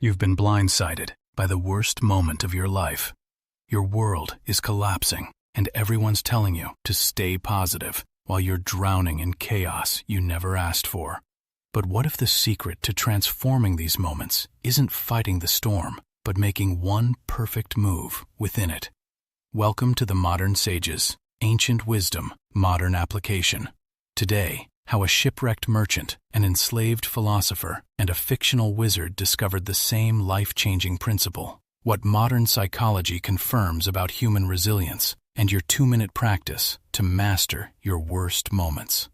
You've been blindsided by the worst moment of your life. Your world is collapsing, and everyone's telling you to stay positive while you're drowning in chaos you never asked for. But what if the secret to transforming these moments isn't fighting the storm, but making one perfect move within it? Welcome to the Modern Sages, Ancient Wisdom, Modern Application. Today, how a shipwrecked merchant, an enslaved philosopher, and a fictional wizard discovered the same life-changing principle. What modern psychology confirms about human resilience, and your 2-minute practice to master your worst moments.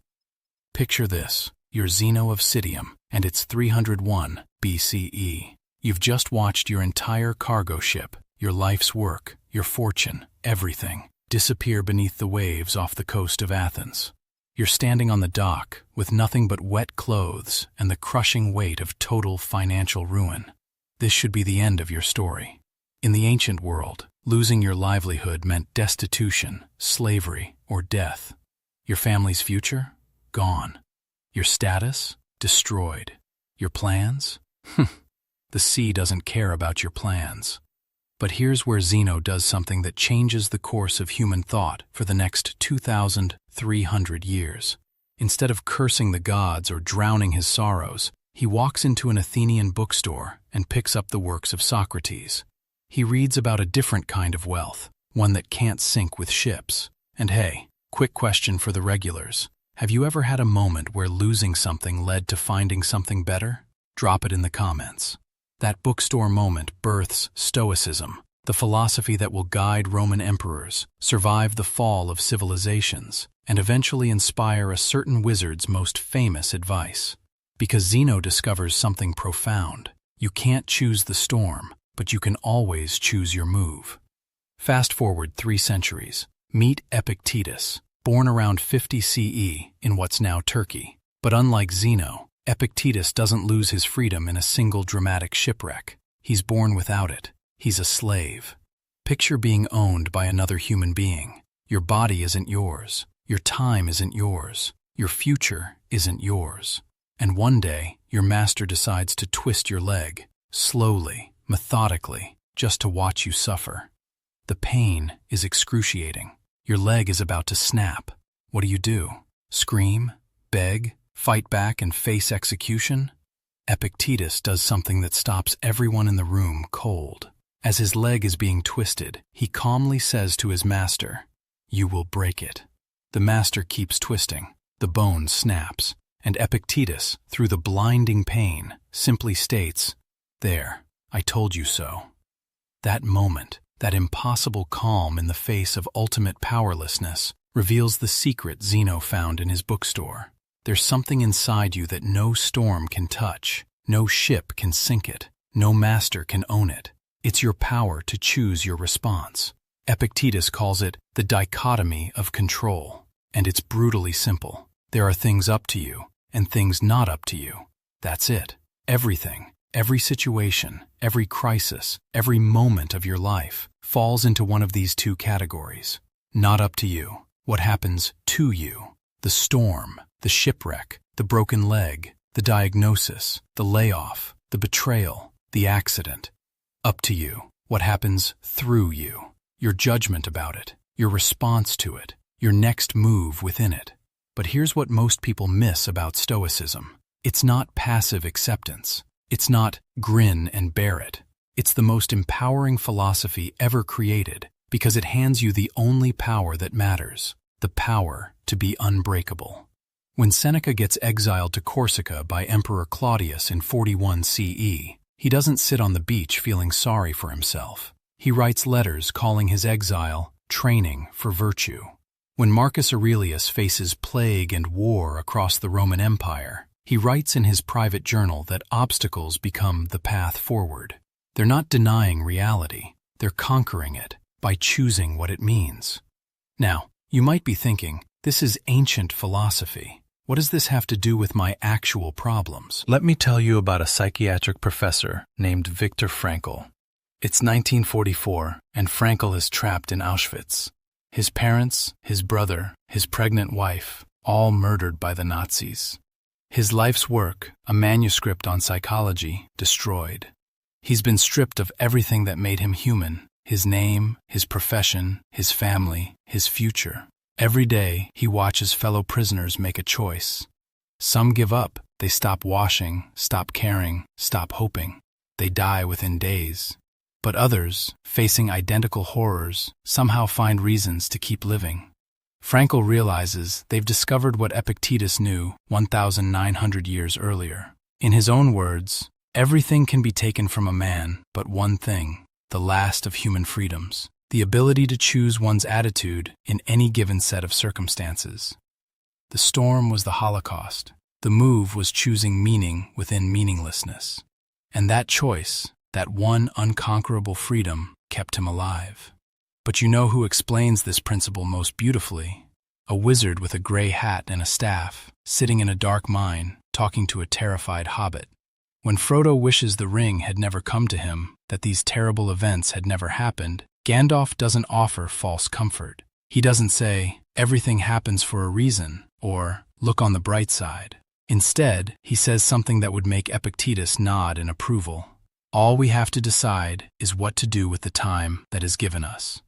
Picture this, your Zeno of Citium, and it's 301 BCE. You've just watched your entire cargo ship, your life's work, your fortune, everything, disappear beneath the waves off the coast of Athens. You're standing on the dock with nothing but wet clothes and the crushing weight of total financial ruin. This should be the end of your story. In the ancient world, losing your livelihood meant destitution, slavery, or death. Your family's future? Gone. Your status? Destroyed. Your plans? The sea doesn't care about your plans. But here's where Zeno does something that changes the course of human thought for the next 2,300 years. Instead of cursing the gods or drowning his sorrows, he walks into an Athenian bookstore and picks up the works of Socrates. He reads about a different kind of wealth, one that can't sink with ships. And hey, quick question for the regulars. Have you ever had a moment where losing something led to finding something better? Drop it in the comments. That bookstore moment births Stoicism, the philosophy that will guide Roman emperors, survive the fall of civilizations, and eventually inspire a certain wizard's most famous advice. Because Zeno discovers something profound. You can't choose the storm, but you can always choose your move. Fast forward 3 centuries. Meet Epictetus, born around 50 CE in what's now Turkey. But unlike Zeno, Epictetus doesn't lose his freedom in a single dramatic shipwreck. He's born without it. He's a slave. Picture being owned by another human being. Your body isn't yours. Your time isn't yours. Your future isn't yours. And one day, your master decides to twist your leg, slowly, methodically, just to watch you suffer. The pain is excruciating. Your leg is about to snap. What do? Scream? Beg? Fight back and face execution? Epictetus does something that stops everyone in the room cold. As his leg is being twisted, he calmly says to his master, "You will break it." The master keeps twisting. The bone snaps. And Epictetus, through the blinding pain, simply states, "There, I told you so." That moment, that impossible calm in the face of ultimate powerlessness, reveals the secret Zeno found in his bookstore. There's something inside you that no storm can touch, no ship can sink it, no master can own it. It's your power to choose your response. Epictetus calls it the dichotomy of control, and it's brutally simple. There are things up to you and things not up to you. That's it. Everything, every situation, every crisis, every moment of your life falls into one of these 2 categories. Not up to you. What happens to you? The storm, the shipwreck, the broken leg, the diagnosis, the layoff, the betrayal, the accident. Up to you. What happens through you? Your judgment about it, your response to it, your next move within it. But here's what most people miss about Stoicism. It's not passive acceptance. It's not grin and bear it. It's the most empowering philosophy ever created because it hands you the only power that matters, the power to be unbreakable. When Seneca gets exiled to Corsica by Emperor Claudius in 41 CE, he doesn't sit on the beach feeling sorry for himself. He writes letters calling his exile training for virtue. When Marcus Aurelius faces plague and war across the Roman Empire, he writes in his private journal that obstacles become the path forward. They're not denying reality, they're conquering it by choosing what it means. Now, you might be thinking, this is ancient philosophy. What does this have to do with my actual problems? Let me tell you about a psychiatric professor named Viktor Frankl. It's 1944, and Frankl is trapped in Auschwitz. His parents, his brother, his pregnant wife, all murdered by the Nazis. His life's work, a manuscript on psychology, destroyed. He's been stripped of everything that made him human: his name, his profession, his family, his future. Every day, he watches fellow prisoners make a choice. Some give up. They stop washing, stop caring, stop hoping. They die within days. But others, facing identical horrors, somehow find reasons to keep living. Frankl realizes they've discovered what Epictetus knew 1,900 years earlier. In his own words, everything can be taken from a man but one thing, the last of human freedoms, the ability to choose one's attitude in any given set of circumstances. The storm was the Holocaust. The move was choosing meaning within meaninglessness. And that choice, that one unconquerable freedom, kept him alive. But you know who explains this principle most beautifully? A wizard with a gray hat and a staff, sitting in a dark mine, talking to a terrified hobbit. When Frodo wishes the ring had never come to him, that these terrible events had never happened, Gandalf doesn't offer false comfort. He doesn't say, "Everything happens for a reason," or "Look on the bright side." Instead, he says something that would make Epictetus nod in approval. All we have to decide is what to do with the time that is given us.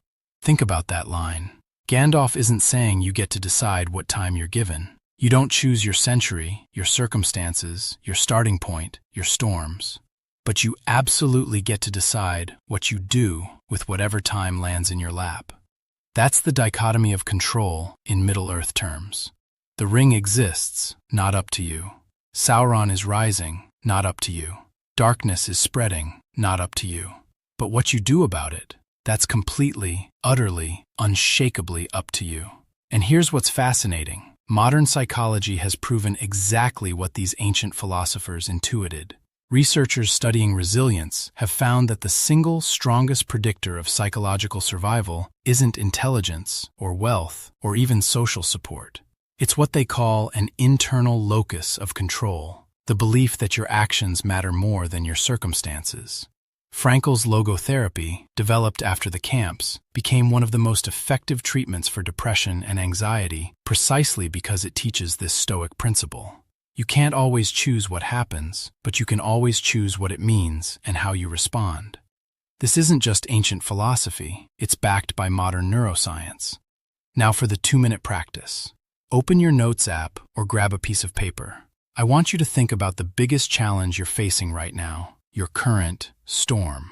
Think about that line. Gandalf isn't saying you get to decide what time you're given. You don't choose your century, your circumstances, your starting point, your storms. But you absolutely get to decide what you do with whatever time lands in your lap. That's the dichotomy of control in Middle-earth terms. The ring exists, not up to you. Sauron is rising, not up to you. Darkness is spreading, not up to you. But what you do about it, that's completely, utterly, unshakably up to you. And here's what's fascinating. Modern psychology has proven exactly what these ancient philosophers intuited. Researchers studying resilience have found that the single strongest predictor of psychological survival isn't intelligence or wealth or even social support. It's what they call an internal locus of control, the belief that your actions matter more than your circumstances. Frankl's logotherapy, developed after the camps, became one of the most effective treatments for depression and anxiety precisely because it teaches this Stoic principle. You can't always choose what happens, but you can always choose what it means and how you respond. This isn't just ancient philosophy, it's backed by modern neuroscience. Now for the 2-minute practice. Open your notes app or grab a piece of paper. I want you to think about the biggest challenge you're facing right now, your current storm.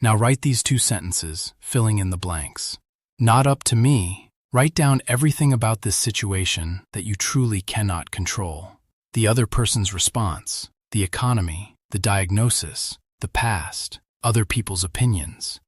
Now write these 2 sentences, filling in the blanks. Not up to me. Write down everything about this situation that you truly cannot control. The other person's response, the economy, the diagnosis, the past, other people's opinions.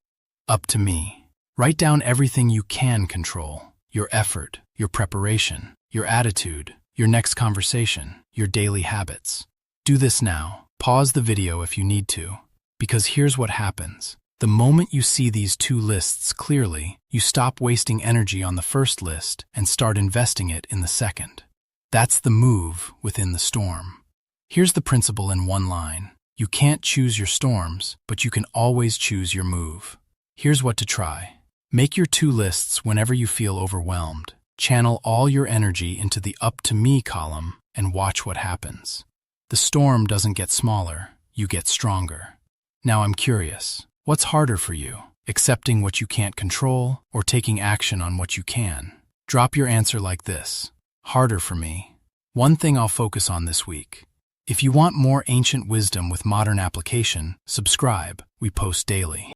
Up to me. Write down everything you can control, your effort, your preparation, your attitude, your next conversation, your daily habits. Do this now. Pause the video if you need to, because here's what happens. The moment you see these 2 lists clearly, you stop wasting energy on the first list and start investing it in the second. That's the move within the storm. Here's the principle in one line. You can't choose your storms, but you can always choose your move. Here's what to try. Make your 2 lists whenever you feel overwhelmed. Channel all your energy into the up to me column and watch what happens. The storm doesn't get smaller, you get stronger. Now I'm curious, what's harder for you? Accepting what you can't control or taking action on what you can? Drop your answer like this. Harder for me. One thing I'll focus on this week. If you want more ancient wisdom with modern application, subscribe. We post daily.